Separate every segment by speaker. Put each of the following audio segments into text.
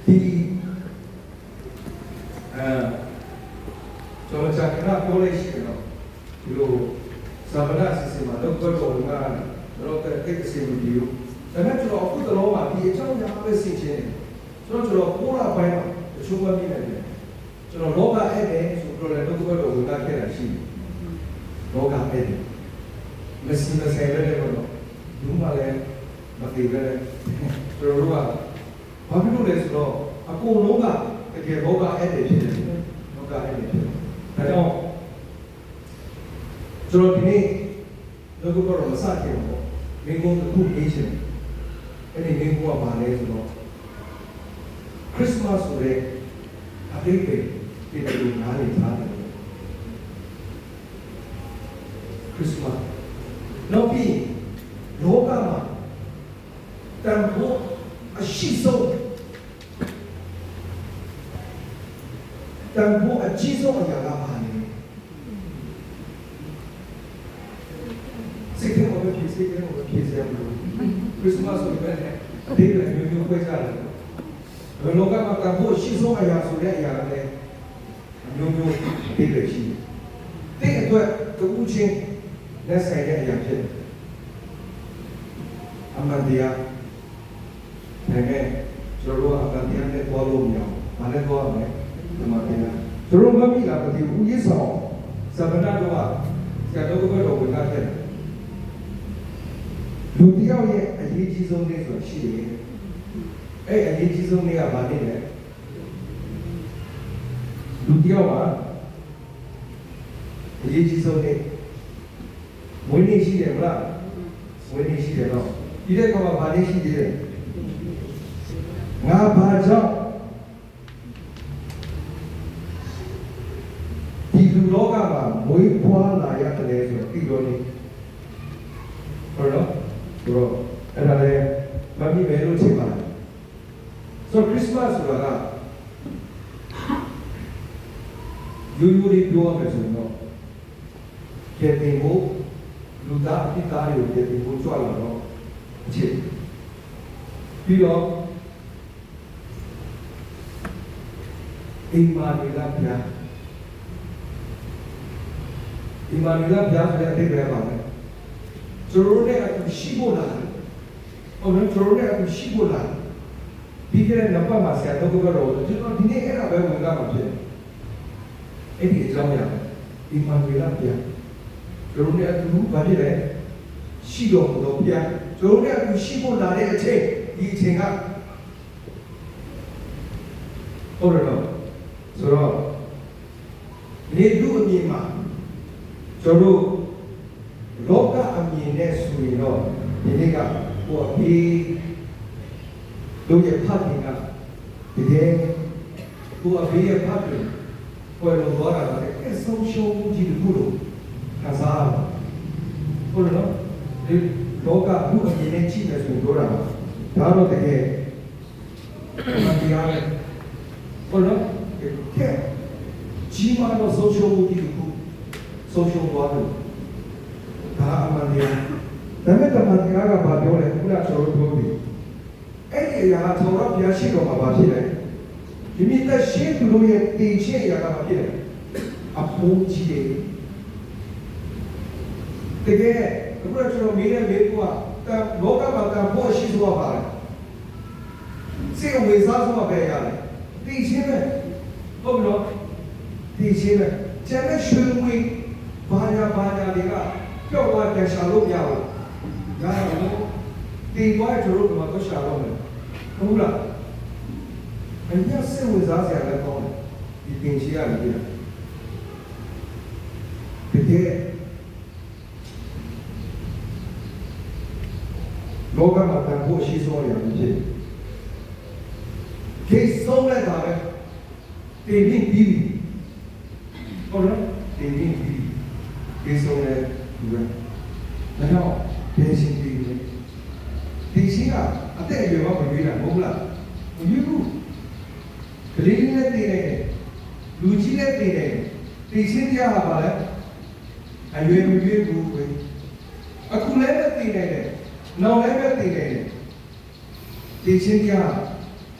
Speaker 1: ဒီကျွန်တော်ကြာခဏပြောလိုက်ရှိတယ်နော်ဒီလိုဇာမနာစီစီမှာတော့ဘယ်တော့မှတော့တိတ်အစီမပြေဘူးဒါပေမဲ့ကျွန်တော်အခုတော့မှဒီအကြောင်းအရာပဲသိချင်တယ်ကျွန်တော်ပိုးလာပိုင်းမှာတချို့မပြနိုင်တယ်ကျွန်တော်လောကအဲ့တယ်ဆိုတော့လည်းတော့ဘယ်တော့ဝင်လာခဲ့တာရှိတယ်လောကအဲ့တယ်မစင်မဆယ်လည်းတော့ဘူးမှလည်းမသိပဲကျွန်တော်တို့ကဘာဖြစ်လို့လဲဆိုတော့အကုန်လုံးကတကယ်လောကအဲ့တယ်ဖြစ်တယ်လောကအဲ့တယ်ဖြစ်တယ်ဒါကြောင့်ကျွန်တော်ဒီနေ့လောကတော့မစခင်ပေါ့မင်းတို့အခုအေးရှင်အဲ့ဒီမင်းကဘာလဲဆိုတော့ခရစ်စမတ်ဆိုတဲ့အတိတ်ပဲဒီလိုနားလည်ထားတယ်ခရစ်စမတ်နောက်ပြီးလောကမှာတန်ဖိုးအရှိဆုံးတန်ဖိုးအကြီးဆုံးအရာကဘာလဲစိတ်ထဲမှာဖြစ်စေတယ်ဘယ်ခရစ်စမတ်ဆိုတဲ့အဲ့ဒီလည်းမျိုးပဲကြတယ်ဘယ်လောကမှာတန်ဖိုးအရှိဆုံးအရာဆိုတဲ့အရာလည်းမျိုးဒီလိုရှိတယ်တဲ့အတွက်တူချင်းလက်ဆိုင်တဲ့အရာဖြစ်တယ်အမှန်တရားဒါနဲ့ကျွန်တော်အမှန်တရားနဲ့ပေါ်လို့မရဘူး။ဘာနဲ့ပေါ်ရမလဲ။ဒီမှာပြန်လာ။ကျွန်တော်မမိလာဘူးဦးရေးဆောင်စပနာတော့ဆရာတော်ကတော့ဝင်လာတယ်။လူတယောက်ရဲ့အရေးကြီးဆုံးလေးဆိုရှိတယ်။အဲ့အရေးကြီးဆုံးလေးကဘာလဲလဲ။လူတယောက်ကအရေးကြီးဆုံးလေးဝိနည်းရှိတယ်မလား။ဝိနည်းရှိတယ်တော့ဒီတဲ့ကောင်ကဘာလေးရှိသေးတယ်ငါဘာကြောင့်ဒီလူလောကမှာမွေးဖွားလာရတယ်ဆိုတော့ဒီလိုနေဟုတ်တော့ဆိုတော့အဲ့ဒါလည်းမမီးပဲလို့ထင်ပါတယ်ဆိုခရစ်စမတ်ဆိုတာကယူလေးပြောရမယ်ဆိုတော့ကျေတင်ကိုလူသားအတိတ်သားတွေကိုကျေတင်ကိုကြွလာတော့ချစ်ပြီးတော့အီမာနီလာပြာအီမာနီလာပြာဆိုတဲ့အတိတ်ပဲပါပဲကျွန်တော်တို့ကရှိဖို့လားဟုတ်တယ်ကျွန်တော်တို့ကရှိဖို့လားဒီကနေ့နံပါတ်မှာဆရာတို့ကတော့ကျွန်တော်ဒီနေ့အဲ့ဒါပဲဝင်လာမှာဖြစ်အဲ့ဒီအကြောင်းအရာအီမာနီလာပြာကျွန်တော်တို့ကသူဘာဖြစ်လဲရှိတော်မူသောပြာကျွန်တော်တို့ကရှိဖို့လာတဲ့အချိန်ဒီအချိန်ကဟုတ်တယ်နော်ဆိုတော့နေလူအမြင်မှာကျွန်တော်လောကအမြင်နဲ့ဆိုရင်တော့ဒီနေ့ကဟိုအဖေတို့ရဲ့ဖတ်တင်ကဒီတဲ့ဟိုအဖေရဲ့ဖတ်တင်ပေါ်လို့သွားတာလည်းအဆုံးရှုံးမှုကြီးတခုလို့ခံစားရဟုတ်တယ်နော်ဒီလောကလူအမြင်နဲ့ကြည့်မယ်ဆိုတော့ဒါတော့တကယ်တရားနဲ့ဟုတ်နော်ကဲကြီးမားသောဆုံးရှုံးမှုကြီးတစ်ခုဆုံးရှုံးသွားတယ်ဒါအမှန်တရားဒါပေမဲ့အမှန်တရားကဘာပြောလဲခုနကျွန်တော်ပြောပြီးအဲ့ဒီအရာကသောရဘုရားရှိတော်မှာဘာဖြစ်လဲဒီမိသက်ရှင်းသူတို့ရဲ့တည်ခြင်းအရာကဘာဖြစ်လဲအဖို့ကြီးတယ်တကယ်အခုကျွန်တော်မိတဲ့မိဘကလောကမှာတန်ဖို့ရှိသွားပါလားစိတ်ဝင်စားသွားပဲရတယ်တည်ခြင်းပဲဟုတ်ပြီနော်ဒီချင်းပဲကျန်တဲ့ရွှေငွေဘာညာတွေကပျောက်သွားပြန်ရှာလို့မရဘူး။ဒါတော့ဒီဘွားတို့ကတော့ရှာတော့မယ်ဟုတ်လား။အညာစိတ်ဝင်စားစရာလည်းကောင်းတယ်ဒီသင်ရှိရတယ်ပြတကယ်လောကမှာတန်ဖို့ရှိစောရတယ်ဖြစ်ကိစ္စဆုံးလိုက်တာပဲတင်ပြီးပြီဟုတ်လားတင်ပြီးပြီကိစ္စဆုံးလိုက်ဒီပဲဒါတော့ပြင်ရှင်ပြီးပြီဒီရှိကအသက်အရွယ်မှာမရွေးတာမဟုတ်လားမရွေးဘူးကလေးနဲ့တည်နေတယ်လူကြီးနဲ့တည်နေတယ်ဒီရှင်းပြတာပါလေအရွယ်မရွေးဘူးပဲအခုလည်းတည်နေတယ်နောက်လည်းတည်နေတယ်ဒီရှင်းပြ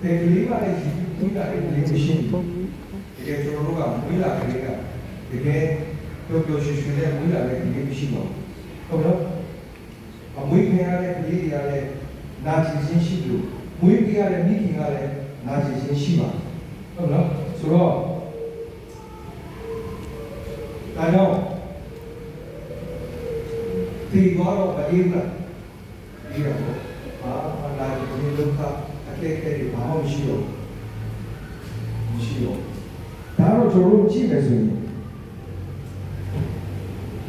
Speaker 1: ဘယ်ကလေးပါလဲရှိဘူးတာလည်းမရှိဘူးတကယ်ကျွန်တော်တို့ကမွေးလာကလေးကတကယ်ပျော်ပျော်ရွှင်ရွှင်နဲ့မွေးလာတဲ့ကလေးမရှိပါဘူးဟုတ်နော်အမွေးခင်ရတဲ့ကလေးတွေကလည်းနာကျင်ခြင်းရှိလို့မွေးပြရတဲ့မိခင်ကလည်းနာကျင်ခြင်းရှိပါဟုတ်နော်ဆိုတော့ဒါကြောင့်ဒီကတော့မအေးဘူးဒီတော့လာဒီလောကအကဲကဲတွေဘာမှမရှိတော့ဒါတော့ကျွန်တော်တို့ကြည့်မယ်ဆိုရင်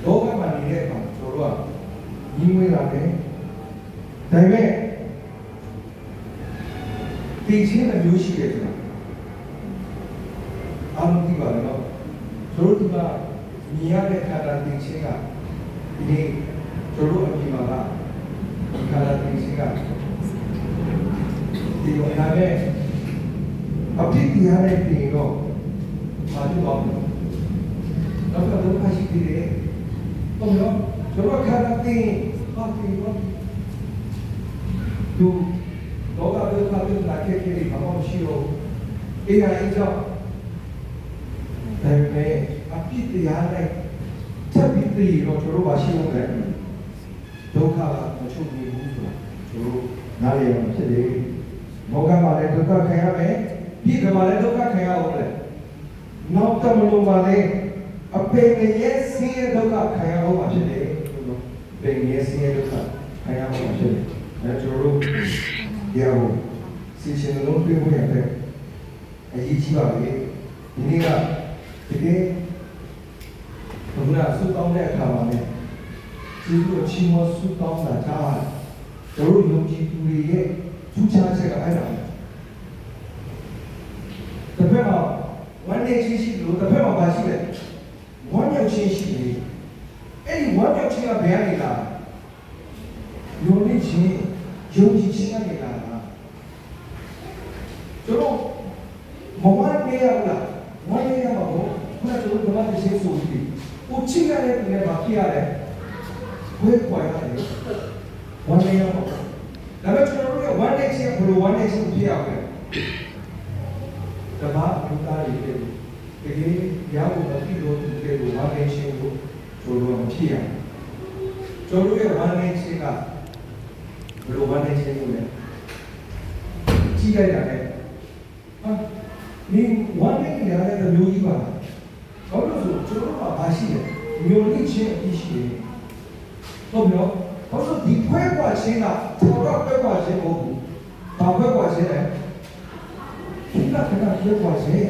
Speaker 1: လောကမှာနေတဲ့အခါကျွန်တော်တို့ကညီမွေးလာတယ်ဒါပေမဲ့ဒီချင်းအမျိုးရှိတယ်ဆိုတာအားလုံးသိပါလေနော်ကျွန်တော်တို့ကမြင်ရတဲ့ခန္ဓာသင်ချင်းကဒီနေ့ကျွန်တော်တို့အပြင်မှာကခန္ဓာသင်ချင်းကဒီလိုအားနဲ့အဖြစ်တရားနဲ့ပြင်တော့ဘာလို့လဲတော့တော့ခါရှိသေးတယ်ဟုတ်နော်ကျွန်တော်ခါတဲ့တင်ဘာဖြစ်လို့သူတော့ကတော့ခါတဲ့နာခဲ့ခဲ့ဘာမှမရှိတော့အေးအကြောင်းဒါပေမဲ့အဖြစ်တရားနဲ့ချက်ပြီးပြီးတော့ကျွန်တော်မရှိဘူးလေဒုက္ခကမချုပ်ဘူးဆိုတာကျွန်တော်နားလည်ရမှာဖြစ်တယ်မောကမှာလည်းဒုက္ခခံရမယ်ပြည်ကမှာလည်းဒုက္ခခံရအောင်လေနောက်တမလို့ပါလေအပေရဲ့ဆင်းရဲဒုက္ခခံရအောင်ပါဖြစ်တယ်ပေရဲ့ဆင်းရဲဒုက္ခခံရအောင်ပါဖြစ်တယ်အဲကျွန်တော်တို့ဒီအောင်စီစဉ်လုံးပြဖို့ရတဲ့အရေးကြီးပါလေဒီနေ့ကတကယ်ဘုရားဆုတောင်းတဲ့အခါမှာလည်းဒီလိုချီးမွမ်းဆုတောင်းတာကြားကျွန်တော်တို့ယုံကြည်သူတွေရဲ့ထူးခြားချက်ကအဲ့ဒါတစ်ဖက်မှာဝမ်းနေချင်းရှိလို့တစ်ဖက်မှာပါရှိတယ်ဝမ်းမြောက်ခြင်းရှိတယ်အဲ့ဒီဝမ်းမြောက်ခြင်းကဘယ်ကနေလာယုံကြည်ခြင်းကနေလာတာကျွန်တော်မဝမ်းနေရလားဝမ်းနေရမှာဘုရားကျွန်တော်ကဘာသိစေဆိုပြီးကိုချိရတဲ့သူနဲ့မဖြစ်ရတယ်ဝဲခွာရတယ်ဝမ်းနေရမှာဒါပေမဲ့ကျွန်တော်တို့ကဝမ်းနေခြင်းဘယ်လိုဝမ်းနေခြင်းဖြစ်ရမလဲတဘာအမှုသားတွေတကယ်ရောက်မပြီးလို့ဒီလိုဝမ်းနေခြင်းကိုကျွန်တော်တို့မဖြစ်ရကျွန်တော်တို့ရဲ့ဝမ်းနေခြင်းကဘယ်လိုဝမ်းနေခြင်းကိုလဲကြည့်လိုက်တာလေဟာဒီဝမ်းနေရတဲ့မျိုးကြီးပါဘာလို့ဆိုကျွန်တော်တို့ကဘာရှိလဲမျိုးလိချင်းအရှိတယ်ဟုတ်ပြီနော်ဘာလို့ဒီဖွဲကွာချင်းကတော်တော့ဖွဲကွာချင်းမဟုတ်ဘူးဘာဖွဲကွာချင်းလဲဒီကခဏဖွဲကွာချင်း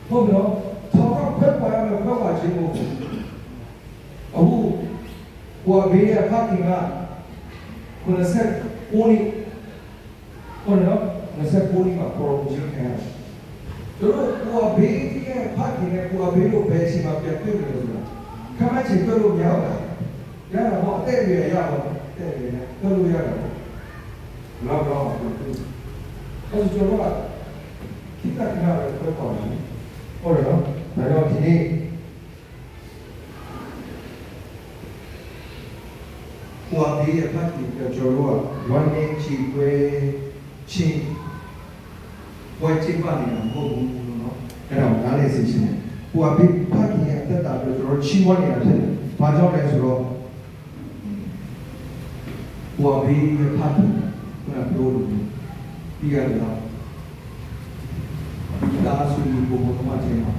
Speaker 1: ဟုတ်ပြီနော်တော်တော့ဖွဲကွာရမယ်ဖွဲကွာချင်းမဟုတ်ဘူးအခုဟိုဘေးရခတ်ကင်က90ပိုးနေဟုတ်နော်90ပိုးနေမှာပေါ်လို့ချင်းခံရတယ်တို့ကိုဘေးရဲ့ဖတ်နေကိုဘေးလို့ပဲရှိမှပြတ်ပြည့်လို့ဆိုတာခမချင်ပြလို့မရဘူးရတာပေါ့တဲ့ရရပါတဲ့ရနဲ့ပြလို့ရတာလောက်တော့အဲ့ဒီကျွန်တော်ကခိတ္တကနာပဲပြောပါမယ်ဟုတ်တယ်နော်ဒါတော့ဒီနေ့ကိုဘေးရဲ့ဖတ်နေကျွန်တော်ကဝမ်းနေချီွယ်ချင်းဝိုင်းချိပါနေတာမဟုတ်ဘူးနော်အဲ့တော့နားလေစီရှင်တယ်ဟိုအပိဖတ်ခင်ရဲ့အသက်တာပြောကျွန်တော်ချီးမွမ်းနေတာဖြစ်တယ်ဘာကြောင့်လဲဆိုတော့ဟိုအပိဖတ်ခင်ကပြောလို့ပြီးရတော့ဒီသားစုကိုဘုံမှာချင်းမှာ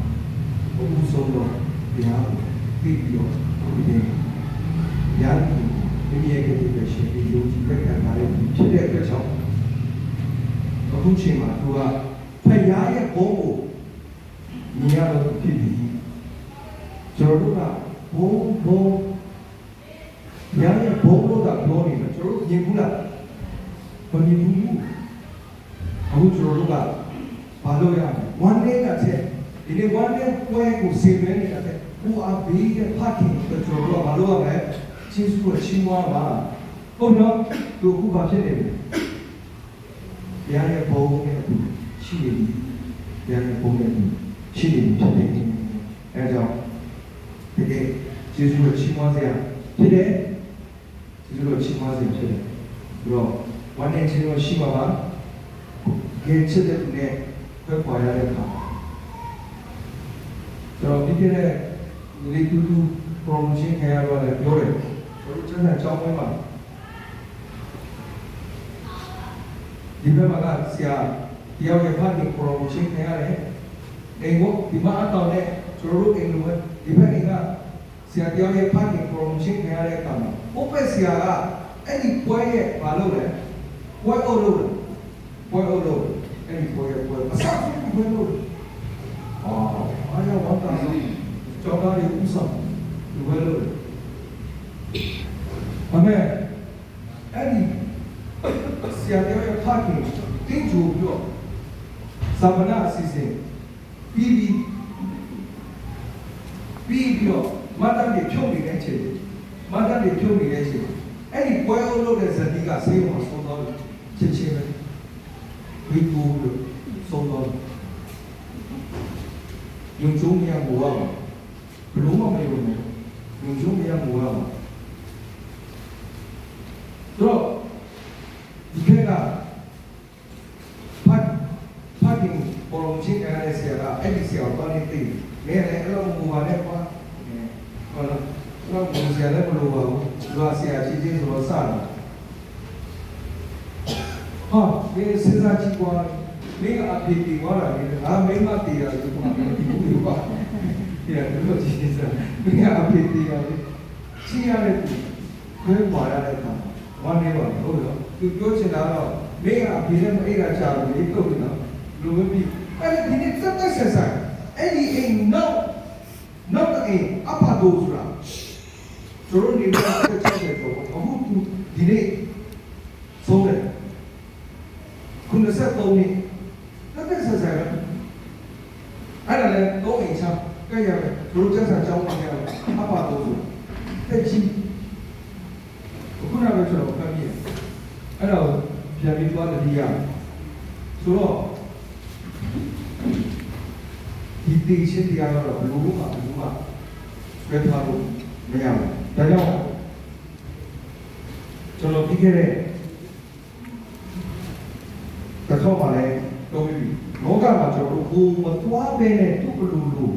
Speaker 1: ဘုံဆုံးတော့တရားပြီးပြီးတော့ဒီနေ့ရာဒီမိရဲ့ကတိပဲရှိပြီးယုံကြည်တဲ့ခံပါလေဖြစ်တဲ့အတွက်ကြောင့်အခုချိန်မှာသူကဖယားရဲ့ဘုံကိုမြင်ရတော့ဖြစ်ပြီးကျွန်တော်တို့ကဘုံညာရဲ့ဘုံလို့ကပြောနေတယ်ကျွန်တော်တို့မြင်ဘူးလားမမြင်ဘူးအခုကျွန်တော်တို့ကဘာလို့ရမလဲဝမ်းနဲ့တစ်ချက်ဒီနေ့ဝမ်းနဲ့ပွဲကိုစေလွှဲနေတာတဲ့ကိုအဘေးရဲ့ဖခင်တို့ကျွန်တော်တို့ကဘာလို့ရမလဲချင်းစုကိုချင်းဝါပါဟုတ်နော်သူအခုဘာဖြစ်နေလဲဘုရားရဲ့ဘုံနဲ့ရှိနေပြီဘုရားရဲ့ဘုံနဲ့ရှိနေပြီဖြစ်တယ်အဲကြောင့်ဒီကယေရှုကိုချီးမွမ်းစရာဖြစ်တယ်ယေရှုကိုချီးမွမ်းစရာဖြစ်တယ်ပြီးတော့ဝမ်းနဲ့ခြင်းလို့ရှိမှာပါ ချစ်တဲ့သူနဲ့ခွဲခွာရတဲ့အခါကျွန်တော်ဒီကနေ့ဒီတူတူ promotion ခံရတော့လည်းပြောတယ်ကျွန်တော်ကျန်းစာကြောင်းထဲမှာဒီဘက်မှာကဆရာတယောက်ရဲ့ဖတ်ပြီး promotion ခံရတယ်အိမ်ကိုဒီမှာအတော့နဲ့ကျွန်တော်တို့အိမ်လိုပဲဒီဘက်အိမ်ကဆရာတယောက်ရဲ့ဖတ်ပြီး promotion ခံရတဲ့အခါမှာဘုပ္ပဆရာကအဲ့ဒီပွဲရဲ့မလုပ်လဲပွဲအုပ်လို့ပွဲအုပ်လို့အဲ့ဒီပွဲရဲ့ပွဲအစားပွဲလို့အားရဝတ်တာကျောင်းသားတွေဥဆောင်ဒီပွဲလို့အမေအဲ့ဒီဆရာတယောက်ရဲ့ဖတ်ပြီးတင်းကြိုပြီးတော့သာမဏအစီအစဉ်ပြီးတော့မတ်တန်တွေဖြုတ်နေတဲ့အချိန်အဲ့ဒီပွဲအုပ်လို့တဲ့ဇတိကဆေးရုံမှာဆုံးသွားတယ်ချက်ချင်းပဲဝိကူလို့ဆုံးသွားတယ်ယုံကြည်မြတ်ဘုရားဘလို့မှမယုံဘူးယုံကြည်မြတ်ဘုရားတော့ဒီကဖတ်တင်ပေါ်လုံးချင်းကလည်းဆရာကအဲ့ဒီဆရာကိုလည်းသိတယ်လည်းအဲ့လိုမူပါနဲ့ကွာဟုတ်လားတော့ဘုရားလည်းမလိုပါဘူးသူကဆရာကြီးချင်းဆိုတော့စတယ်ဟာဒီစဉ်းစားကြည့်ကွာမင်းကအဖေတီသွားတာလေငါမိမတီတာဒီကွာဒီဘူးကွာဒီကတော့ကြည့်စမ်းမင်းကအဖေတီတာလေချီရတဲ့ခွဲပါရတဲ့အခါဝမ်းနေပါဟုတ်လားသူပြောချင်တာတော့မင်းကအဖေနဲ့မအိတ်ကချာလို့လေပုတ်နေတော့လူမပြီးအဲ့ဒီနေ့စက်တက်ဆက်ဆိုင်အဲ့ဒီအိမ်နောက်အိမ်အပါတို့ဆိုတာကျွန်တော်နေရာတစ်ချက်ချက်တော့အခုဒီနေ့ဆုံးတယ်ခုနဆက်သုံးနေတက်ဆက်ဆိုင်အဲ့ဒါလည်းတော့အိမ်ချကြရမယ်တို့ကျဆန်ကြောင်းနေရတယ်အပါတို့ဆိုတက်ချီခုနကကျွန်တော်ဖတ်ပြအဲ့တော့ပြန်ပြီးသွားတဲ့ဒီရဆိုတော့ဒီတိချင်းတရားတော့ဘလို့မှဆွဲထားလို့မရဘူးဒါကြောင့်ကျွန်တော်ပြီးခဲ့တဲ့တစ်ခေါက်ပါလဲတော့ပြီးလောကမှာကျွန်တော်တို့ကိုမသွားဘဲနဲ့သူ့ဘလို့လို့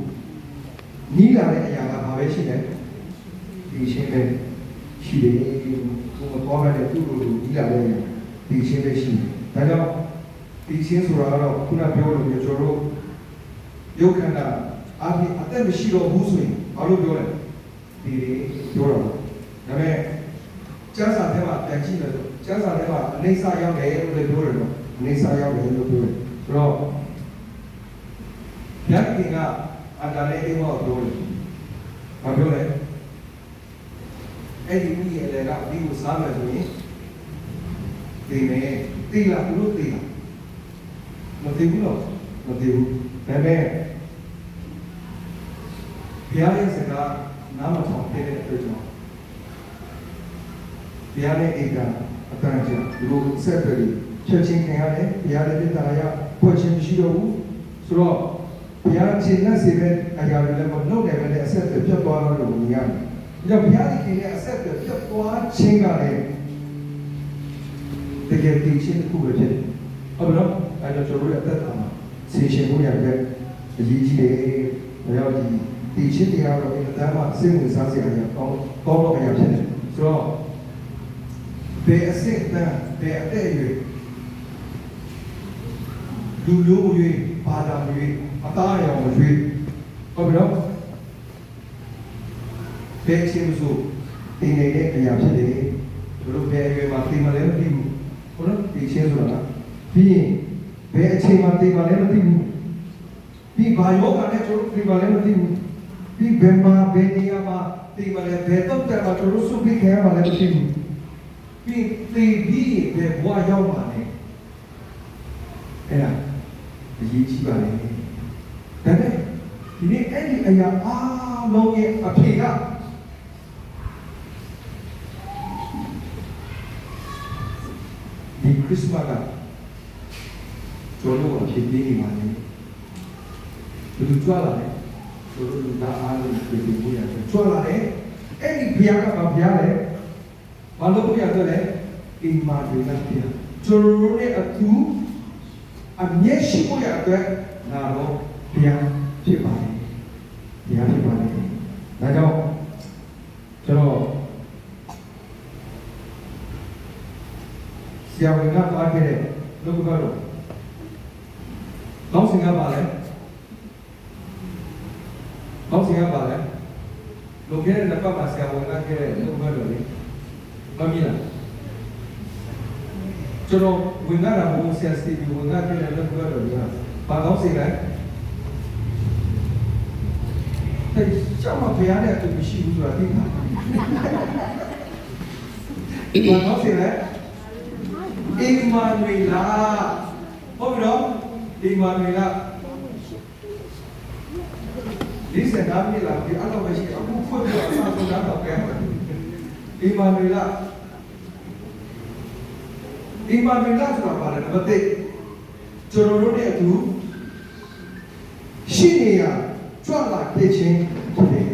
Speaker 1: နီးလာတဲ့အရာကဘာပဲရှိတယ်ဒီရှင်းပဲရှိတယ်ကိုမသွားဘဲနဲ့သူ့ဘလို့လို့နီးလာတဲ့အရာဒီရှင်းပဲရှိတယ်ဒါကြောင့်ဒီရှင်းဆိုတာကတော့ခုနပြောလို့ကျွန်တော်တို့ယုတ်ခန္ဓာအပြင်အသက်မရှိတော့ဘူးဆိုရင်ဘာလို့ပြောလဲဒီပြောတော့ဒါပေမဲ့ကျမ်းစာထဲမှာပြန်ကြည့်မယ်ဆိုကျမ်းစာထဲမှာအနေစာရောက်တယ်လို့လည်းပြောတယ်နော်အနေစာရောက်တယ်လို့ပြောတယ်ဆိုတော့ညကိကအတ္တလေးအိမ်မှာပြောတယ်ဘာပြောလဲအဲ့ဒီဥယျာဉ်လည်းကဒီကိုစားမယ်ဆိုရင်ဒီမယ်တိလာဘလို့တိလာမသိဘူးတော့မသိဘူးဒါပေမဲ့ဘုရားရဲ့စကားနားမထောင်တဲ့အတွက်ကြောင့်ဘုရားရဲ့အိမ်ကအတန်ကြာဒီလိုဆက်ပြီးချက်ချင်းခံရတယ်ဘုရားရဲ့ပြတာရဖွင့်ခြင်းရှိတော့ဘူးဆိုတော့ဘုရားချင်းနဲ့စီပဲအရာတွေလည်းမလုပ်နိုင်ပဲနဲ့အဆက်ပြတ်သွားလို့မြင်ရတယ်။ဒါကြောင့်ဘုရားရှင်ရဲ့အဆက်ပြတ်သွားခြင်းကလည်းတကယ်တည်ခြင်းတစ်ခုပဲဖြစ်တယ်။ဟုတ်ပြီနော်။အဲဒါကျွန်တော်တို့ရဲ့အသက်တာမှာဆင်ရှင်မှုရတဲ့အရေးကြီးတယ်။ဒါကြောင့်ဒီချင်းတရားတော်ကိုအတမ်းမှစိတ်ဝင်စားစရာအရာကောင်းတော့အရာဖြစ်တယ်ဆိုတော့ဘယ်အစစ်တမ်းဘယ်အတဲ့ရွေလူမျိုးရွေဘာသာရွေအသားအရောင်ရွေဟုတ်ပြီနော်ဘယ်ချင်းဆိုတင်နေတဲ့အရာဖြစ်တယ်တို့ဘယ်အရွယ်မှာတင်မလဲမသိဘူးဟုတ်နော်ဒီချင်းဆိုတာပြီးရင်ဘယ်အချိန်မှာတင်မလဲမသိဘူးပြီးဘာယောဂနဲ့တို့တင်မလဲမသိဘူးဒီဘယ်မှာဘယ်နေရာမှာဒီမှာလည်းဘယ်တော့တည်းမှာတို့စုပြီးခဲမှာလည်းမရှိဘူးပြီးသေပြီးဘယ်ဘဝရောက်မှာလဲအဲ့ဒါအရေးကြီးပါလေဒါနဲ့ဒီနေ့အဲ့ဒီအရာအားလုံးရဲ့အဖြေကဒီခရစ်စမတ်ကကျွန်တော်တို့အဖြစ်ပြီးနေပါလေဘယ်လိုကြွလာလဲတို့လူသားအားလုံးပြည်သူတွေကြွလာတယ်အဲ့ဒီဘုရားကဘာဘုရားလဲဘာလို့ဘုရားဆိုလဲအိမ်မှာတွေကဘုရားကျွန်တော်တို့ရဲ့အထူး အမျက်ရှိဖို့ရအတွက်နာတော့ဘုရားဖြစ်ပါတယ်ဘုရားဖြစ်ပါတယ်ဒါကြောင့်ကျွန်တော်ဆရာဝန်ကသွားခဲ့တဲ့လူကတော့ကောင်းစင်ကပါလဲကောင်းစင်ကပါလဲလူခဲ့တဲ့နှစ်ပတ်မှာဆရာဝန်ကခဲ့တဲ့လူကတော့လေမမြင်လားကျွန်တော်ဝင်လာတာဘုံဆရာစီဝင်လာခဲ့တဲ့လူကတော့လေဘာကောင်းစင်လဲတဲ့ကျောင်းမှာဖျားတဲ့အတူမရှိဘူးဆိုတာသိမှာဘာကောင်းစင်လဲအီမာနွေလာဟုတ်ပြီနော်အီမာနွေလာဒီစကားမြေလာဒီအလောက်ပဲရှိအခုဖွင့်ပြအစားဆုံးတာတော့ကဲအီမာနွေလာဆိုတာဘာလဲနံပါတ်1ကျွန်တော်တို့ရဲ့အတူရှိနေရကြွလာခဲ့ခြင်းဖြစ်တယ်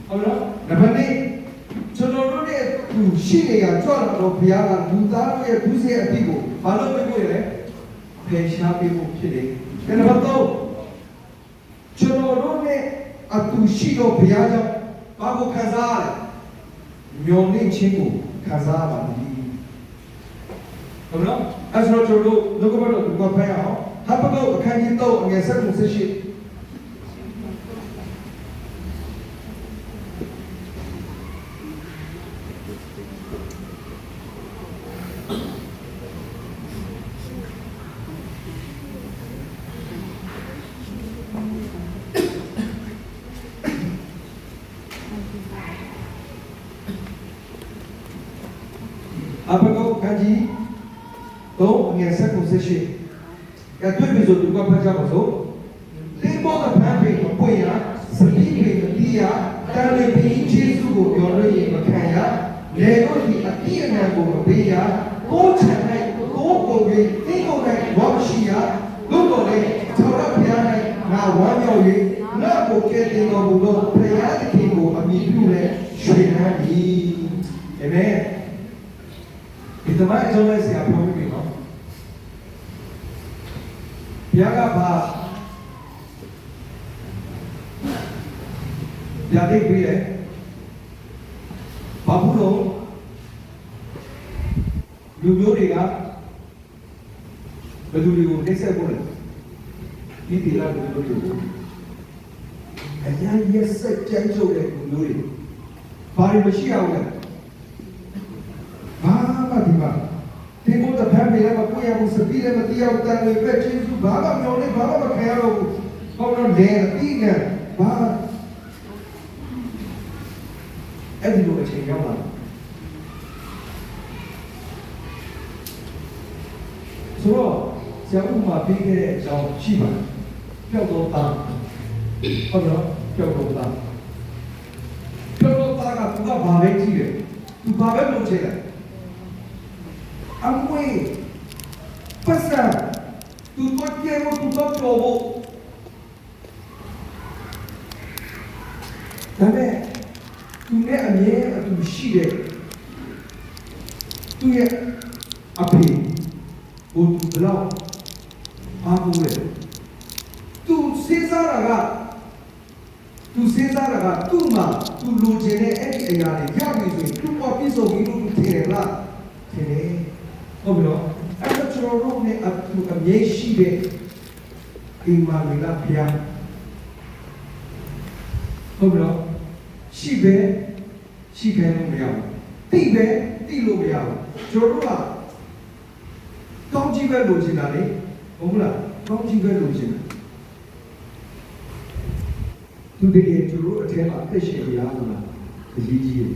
Speaker 1: ဟုတ်နော်နံပါတ်2ကျွန်တော်တို့ရဲ့သူရှိနေရကြွလာတော့ဘုရားကလူသားတို့ရဲ့ဒုစရိုက်အဖြစ်ကိုဘာလို့ပြဖို့လဲဖယ်ရှားပေးဖို့ဖြစ်တယ်။နံပါတ်3ကျွန်တော်တို့နဲ့အတူရှိတော့ဘုရားကြောင့်ဘာကိုခံစားရလဲမျော်လင့်ခြင်းကိုခံစားရပါလိမ့်။ဟုတ်နော်အဲ့ဆိုတော့ကျွန်တော်တို့လောကဘက်တော့ဒီကဖတ်ရအောင်ဟပ်ပကုတ်အခန်းကြီး3အငယ်7-18အပကောခန်းကြီးတော့အငယ်7-18ကတွေ့ပြီဆိုသူကဖတ်ကြပါစို့လင်းပေါ်ကဖန်ပြီးမပွင့်ရစပီးပြီးမတီးရတန်လေးပြီးကျေးဇူးကိုပြောလို့ရင်မခံရလေတို့ဒီအတိအနံကိုမပေးရကိုယ်ချန်၌ကိုယ်ကိုယ်ပြီးသိကုန်၌ဝါရှိရလို့တော့လေထောက်ရဖျား၌ငါဝမ်းမြောက်၍ငါကိုကဲတင်တော်မူသောဖျားသခင်ကိုအမိပြုတဲ့ရွှေနှမ်း၏အာမင်ဒီတမိုင်းကျောင်းလေးဆရာပြောပြီးနော်ဘုရားကဘာဗျာဒိတ်ပြီးတယ်ဘာဘူးလို့လူမျိုးတွေကဘယ်သူတွေကိုနှိမ့်ဆက်ဖို့လဲဒီတီလာလူမျိုးတွေကိုအရင်ရက်စက်ကြမ်းကြုတ်တဲ့လူမျိုးတွေဘာတွေမရှိအောင်လဲဘာမှဒီမှာဒီမို့တဖန်ပြေလည်းမပွင့်ရဘူးစပီးလည်းမတီးအောင်တန်တွေပဲချင်းစုဘာမှမျောနေဘာမှမခံရတော့ဘူးဟောတော့လေအတီးနဲ့ဘာအဲ့ဒီလိုအချိန်ရောက်လာဆိုတော့ဆရာဦးမှာပြီးခဲ့တဲ့အကြောင်းရှိပါတယ်ပျောက်တော့တာဟုတ်တော့ပျောက်တော့တာကသူကဘာပဲကြည့်တယ်သူဘာပဲလုပ်ချင်တယ်အမွေပတ်စံသူတော့ကြည့်ဖို့သူတော့ပြောဖို့ဒါနဲ့သူနဲ့အမြဲအတူရှိတဲ့သူရဲ့အဖေဘုသူဘလောက်အားကိုးလဲသူစဉ်းစားတာကသူ့မှာသူလိုချင်တဲ့အဲ့ဒီအရာတွေရပြီဆိုရင်သူ့ပေါ်ပြည့်စုံပြီလို့ထင်တယ်လားထင်တယ်ဟုတ်ပြီနော်အဲ့တော့ကျွန်တော်တို့နဲ့အတူအမြဲရှိတဲ့အိမ်မှာလာဖျားဟုတ်ပြီနော်ရှိပဲရှိခံလို့မရဘူးတိပဲတိလို့မရဘူးကျွန်တော်တို့ကကောင်းကြီးပဲလိုချင်တာလေဟုတ်လားကောင်းကြီးပဲလိုချင်တာသူတကယ်သူတို့အထက်မှာအသက်ရှင်ရမှာအရေးကြီးတယ်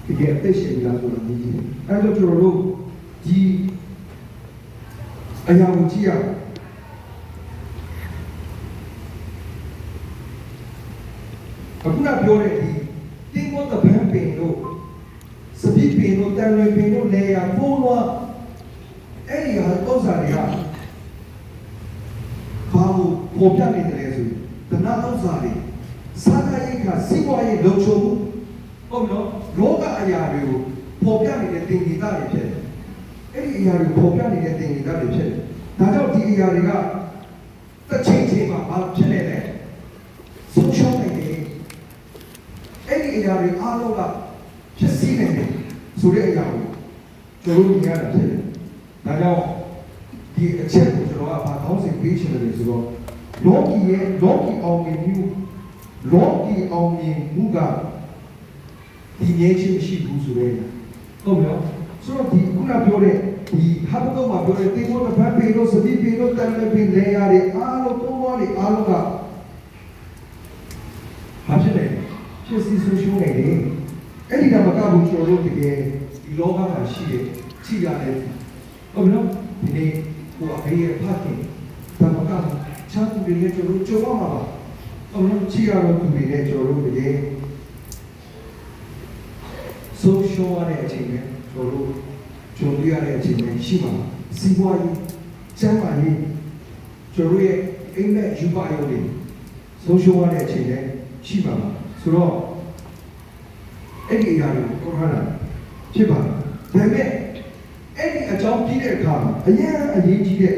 Speaker 1: တကယ်အသက်ရှင်ရဆိုတာအရေးကြီးတယ်အဲ့တော့ကျွန်တော်တို့ဒီအရာကိုကြည့်ရအောင်အခုနပြောတဲ့ဒီတင်းမောတပန်းပင်တို့စပီးပင်တို့တန်လွင်ပင်တို့လေယာဖိုးတော့အဲ့ဒီဟာဥစ္စာတွေကဘာလို့ပေါ်ပြနေတယ်လဲဆိုတနာဥစ္စာတွေစာကားရိတ်ခါစီးပွားရေးလုံခြုံမှု ဟုတ်နော်လောကအရာတွေကိုပေါ်ပြနေတဲ့သင်္ကေတတွေဖြစ်တယ် အဲ့ဒီအရာတွေပေါ်ပြနေတဲ့တင်ကြီးတွေဖြစ်တယ်ဒါကြောင့်ဒီအရာတွေကတစ်ချိန်ချိန်မှာဘာဖြစ်နေလဲဆုံးရှုံးနေတယ်အဲ့ဒီအရာတွေအားလုံးကဖြစ်စီနေတယ်ဆိုတဲ့အရာကိုကျွန်တော်တို့မြင်ရတာဖြစ်တယ်ဒါကြောင့်ဒီအချက်ကိုကျွန်တော်ကဘာကောင်းစီပေးချင်တယ်ဆိုတော့လောကီအောင်မြင်မှုကဒီငြိမ်းချင်းမရှိဘူးဆိုတဲ့ဟုတ်ပြီနော်ဆိုတော့ဒီခုနပြောတဲ့ဒီဟာဘုံမှာပြောတဲ့တေမောတဖန်ပေလို့စတိပေလို့တန်လည်းပင်လေရာတွေအားလုံးသုံးပါးတွေအားလုံးကဟာဖြစ်နေဖြစ်စီဆူရှုံးနေတယ်အဲ့ဒီတော့မကဘူးကျွန်တော်တို့တကယ်ဒီလောကမှာရှိတဲ့ချိရတယ်ဟုတ်ပြီနော်ဒီနေ့ဟိုအဖေရဲ့ဖခင်ဒါမကချမ်းသူတွေနဲ့ကျွန်တော်တို့ကြုံရမှာပါဟုတ်နော်ချိရတော့သူတွေနဲ့ကျွန်တော်တို့တကယ်ဆိုရှောရတဲ့အချိန်နဲ့ကျွန်တော်တို့ကြုံရတဲ့အချိန်နဲ့ရှိပါစီးပွားရေးကျန်းမာရေးကျွန်တော်ရဲ့အိမ်နဲ့ယူပါရုံတွေဆိုရှောရတဲ့အချိန်နဲ့ရှိပါဆိုတော့အဲ့ဒီအရာတွေကိုကိုရတာဖြစ်ပါဒါပေမဲ့အဲ့ဒီအကြောင်းပြီးတဲ့အခါမှာအရေးကြီးတဲ့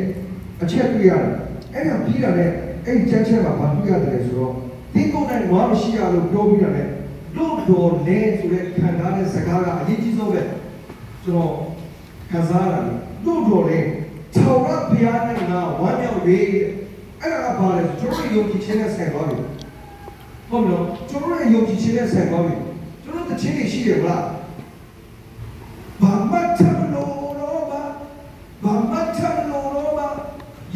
Speaker 1: အချက်တွေ့ရတယ်အဲ့ဒါပြီးတာနဲ့အဲ့ဒီချက်မှာဘာတွေ့ရတယ်လဲဆိုတော့ဒီကုန်းနဲ့ဝါမရှိရလို့ပြောပြီးရတယ်တို့တော်လဲဆိုတဲ့ခံစားတဲ့စကားကအရေးကြီးဆုံးပဲကျွန်တော်ခံစားရတယ်တို့တော်လဲခြောက်ရဘုရားနဲ့ငါဝမ်းမြောက်ရေးအဲ့ဒါကဘာလဲကျွန်တော်ယုံကြည်ခြင်းနဲ့ဆိုင်သွားပြီဟုတ်မလားကျွန်တော်ရဲ့ယုံကြည်ခြင်းနဲ့ဆိုင်သွားပြီကျွန်တော်တခြင်းတွေရှိတယ်ဗလားဘာမှထမလို့တော့ဘာမှထမလို့တော့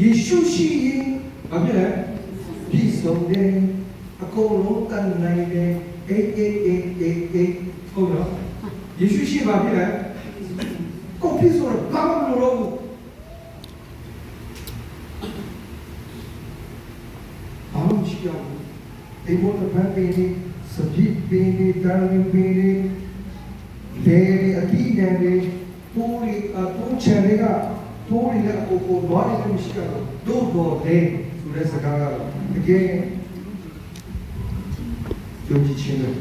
Speaker 1: ယေရှုရှိရင်ဘာဖြစ်လဲဒီဆုံးတယ်အကုန်လုံးတန်နိုင်တယ်အေးဟုတ်လားယေရှုရှိဘာဖြစ်လဲကိုဖြစ်ဆိုတော့ဘာမှမလို့တော့ဘူးဘာမှရှိအောင်ဒီဘောတပန်းပင်လေးစပစ်ပင်လေးတာလင်ပင်လေးလေအတိနဲ့လေးပိုးလေးပိုးချယ်လေးကပိုးလေးကအကိုဘာလေးလည်းမရှိတော့တို့လေဆိုတဲ့စကားကတကယ်ယုံကြည်ခြင်းနဲ့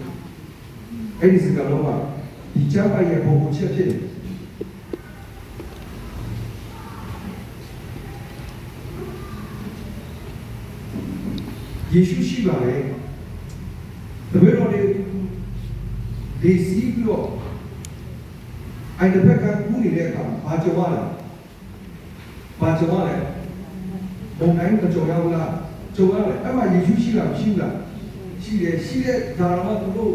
Speaker 1: အဲ့ဒီစကားလုံးကဒီကြောက်ရဲ့ပုံပုံချက်ဖြစ်တယ်ယေရှုရှိပါလေတပည့်တော်တွေစီးပြီးတော့အဲ့ဒီဘက်ကကူးနေတဲ့အခါဘာကြောက်ရလဲဘုံတိုင်းမကြောက်ရဘူးလားကြောက်ရတယ်အဲ့မှာယေရှုရှိလားမရှိဘူးလားရှိတဲ့ဒါတော့သူတို့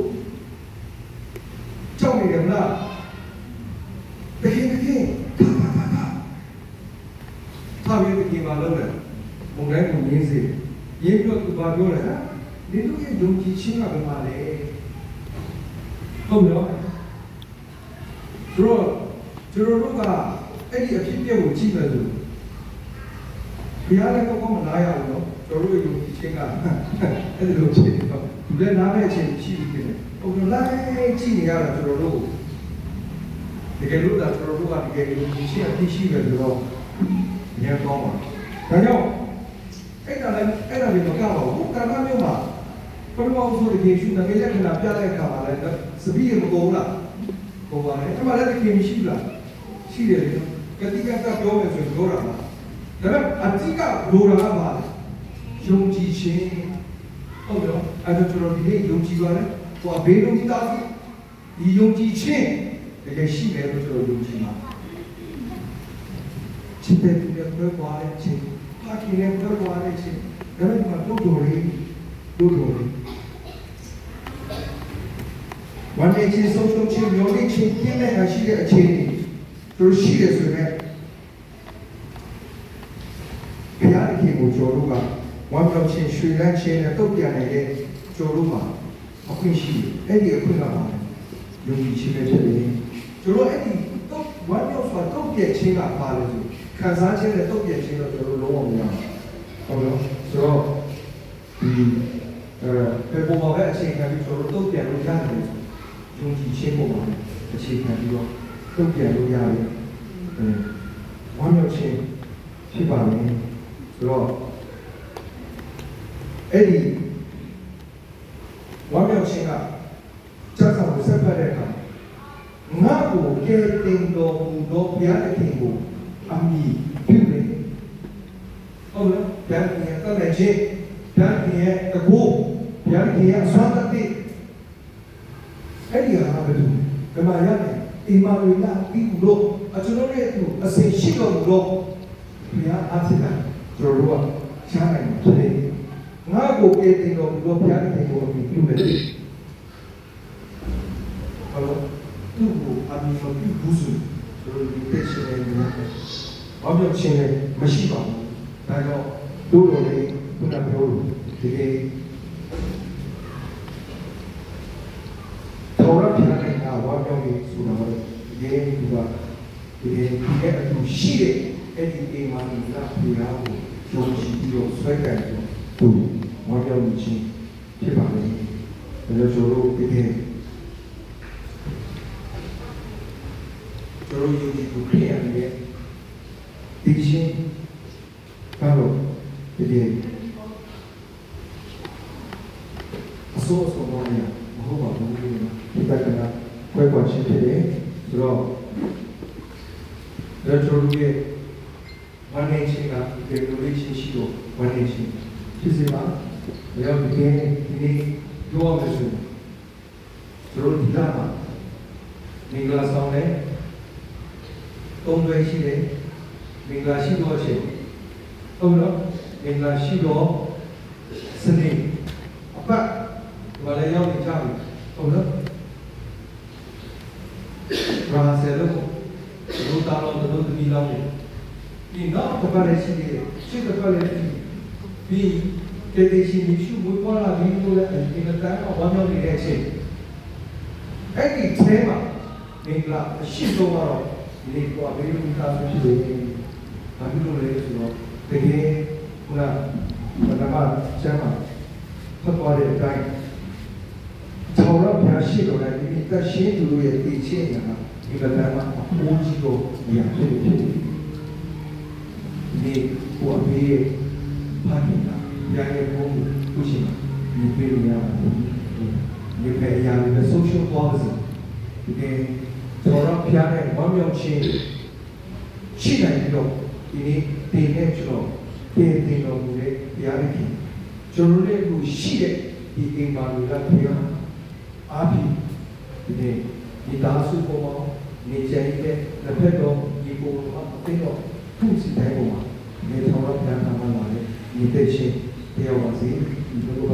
Speaker 1: ကြောက်နေတယ်မလားတကယ်ထားပြီးဒီမှာလုံးတယ်ဘုံတိုင်းကိုရင်းစေရင်းပြီးတော့သူဘာပြောလဲဒီလူရဲ့ယုံကြည်ခြင်းကဘယ်မှာလဲဟုတ်နော်ကျွန်တော်တို့ကအဲ့ဒီအဖြစ်အပျက်ကိုကြည့်မယ်ဆိုဘုရားလည်းကောင်းမနာရဘူးနော်ကျွန်တော်တို့ယုံကြည်ခြင်းကအဲ့ဒီလိုဖြစ်နေတော့သူလည်းနားမဲ့အချိန်ရှိပြီဖြစ်နေဟုတ်တော့လိုက်ကြည့်နေရတာကျွန်တော်တို့တကယ်လို့ဒါကျွန်တော်တို့ကတကယ်ယုံကြည်ခြင်းအဖြစ်ရှိတယ်ဆိုတော့ဉာဏ်ကောင်းပါဒါကြောင့်အဲ့ဒါလည်းမကပါဘူးကာမမျိုးမှာပထမဆုံးတကယ်ရှိတဲ့လက္ခဏာပြတဲ့အခါမှာလည်းစပီးရမကုန်လားကုန်ပါလေအဲ့မှာလည်းတကယ်မရှိလားရှိတယ်လေကတိကတာပြောမယ်ဆိုရင်ပြောတာပါဒါပေမဲ့အတိကလိုတာကပါယုံကြည်ခြင်းဟုတ်တယ်နော်အဲ့ဒါကျွန်တော်ဒီနေ့ယုံကြည်ပါလေဟိုအဘေးလုံးကြီးသားဒီယုံကြည်ခြင်းတကယ်ရှိတယ်လို့ကျွန်တော်ယုံကြည်ပါချစ်တဲ့သူတွေပြောပါလေခြင်းပါကိနဲ့ပြောပါလေခြင်းဒါပေမဲ့တို့တော်လေးဝန်နေချင်းဆုံးရှုံးခြင်းမျိုးလေးချင်းပြင်းတဲ့ရှိတဲ့အချိန်တို့ရှိတယ်ဆိုရင်ဘုရားခင်ကိုကျော်တို့ကဝမ်းမြောက်ခြင်းရွှေလန်းခြင်းနဲ့တုတ်ပြန်နေတဲ့ကျော်တို့မှာအခွင့်ရှိတယ်အဲ့ဒီအခွင့်ကပါယုံကြည်ခြင်းပဲဖြစ်တယ်ကျော်တို့အဲ့ဒီတုတ်ဝမ်းမြောက်စွာတုတ်ပြန်ခြင်းကပါလို့ခံစားခြင်းနဲ့တုတ်ပြန်ခြင်းတော့ကျော်တို့လုံးဝမရဘူးဟုတ်လားဆိုတော့ဒီပေါ်မှာပဲအခြေခံပြီးကျွန်တော်တို့တုတ်ပြန်လို့ရတယ်ယုံကြည်ခြင်းပေါ်မှာအခြေခံပြီးတော့တုတ်ပြန်လို့ရတယ်ဝမ်းမြောက်ခြင်းဖြစ်ပါမယ်ဆိုတော့အဲ့ဒီဝမ်းမြောက်ခြင်းကစက်ဆောင်ကိုဆက်ဖက်တဲ့အခါ ငါ့ကိုကယ်တင်တော်မူသောဘုရားသခင်ကိုအမိပြုတယ်ဟုတ်လားဘုရားသခင်ရဲ့တတ်တဲ့ခြင်းဘုရားသခင်ရဲ့တကူဘုရားသခင်ရဲ့အစွမ်းတတ်တဲ့အဲ့ဒီဟာဘယ်လိုဓမ္မရတဲ့အိမ်မာဝေလာပြီးလို့ကျွန်တော်ရဲ့သူအစဉ်ရှိတော်မူတော့ဘုရားအားဖြင့်ကျွန်တော်တို့ကရှားနိုင်တယ်ငါ့ကိုကယ်တင်တော်မူသောဘုရားသခင်ကိုအမိပြုမယ်ဟုတ်လားသူ့ကိုအမိမပြုဘူးဆိုကျွန်တော်ဒီတက်ရှင်နေတယ်ဘာပြောချင်းလဲမရှိပါဘူးဒါကြောင့်တို့တော်လေးခုနပြောလို့ဒီကေတော်ရပြန်နေတာဘာပြောလို့ဆိုတာလဲဒီကေဒီကအတူရှိတဲ့အဲ့ဒီအိမ်မှာဒီကပြေရာကိုကျုံရှိပြီးတော့ဆွဲကြတယ်သူဘာပြောလို့ချင်းဖြစ်ပါလိမ့်မယ်ဒါကြောင့်ကျွန်တော်ဒီကေကျွန်တော်ယုံကြည်သူခရိယာတွေရဲ့ဒီရှင်ကတော့ဒီအစိုးရဆောင်ရမဟုတ်ပါဘူးဒီကကခွဲကွာချင်းဖြစ်တယ်ဆိုတော့ကျွန်တော်ရဲ့ဝန်နေချင်းကဒီလိုလေးချင်းရှိတော့ဝန်နေချင်းဖြစ်စေပါဘယ်တော့ဒီနေ့ပြောရမယ်ဆိုကျွန်တော်ဒီလာမှာမင်္ဂလာဆောင်တယ်သုံးသွဲရှိတယ်မင်္ဂလာရှိတော့ရှိဟုတ်နော်မင်္ဂလာရှိတော့စနေအပတ်ဘာလဲရောက်နေကြပြီဟုတ်နော်ဘာဆယ်လို့လူသားလုံးတို့ဒီလောက်နေဒီတော့ဘာလဲရှိတယ်ရှိတော့ဘာလဲပြီးတေးရှိနေရှုဘွားလာပြီးလို့လည်းဒီကတည်းကဘာမျိုးနေတဲ့အချိန်အဲ့ဒီအဲမှာမင်္ဂလာရှိတော့တော့ဒီကွာဘေးလူသားဆိုရှိတယ်။ဘာဖြစ်လို့လဲဆိုတော့တကယ်ခုနကဘာမှကျမ်းမှာဖတ်သွားတဲ့အတိုင်းကျော်တော့ဘုရားရှိတော်လည်းဒီသက်ရှင်သူတို့ရဲ့တည်ခြင်းညာဒီကတည်းကအမိုးကြီးကိုနေရာဖြစ်ဖြစ်ဒီကိုအမေဖတ်နေတာရရဲ့ဘုံသူရှိမှာဒီပြေရမှာဒီပေရရဲ့ social policy ဒီကျော်တော့ဘုရားရဲ့ဝမ်းမြောက်ခြင်းရှိနိုင်ပြီးတော့ဒီနေ့တင်တဲ့ကျွန်တော်တင်တော်မူတဲ့ဘုရားသခင်ကျွန်တော်တို့ကိုရှိတဲ့ဒီအိမ်ပါလူကဘုရားအားဖြင့်ဒီနေ့ဒီသားစုပေါ်မှာနေကြတဲ့လက်ဖက်တော်ဒီပေါ်မှာအသိတော်သူ့စီတိုင်းပေါ်မှာနေတော်ဘုရားနာမလာတဲ့ဒီတဲ့ချင်းတရားပါစေဒီလိုပါ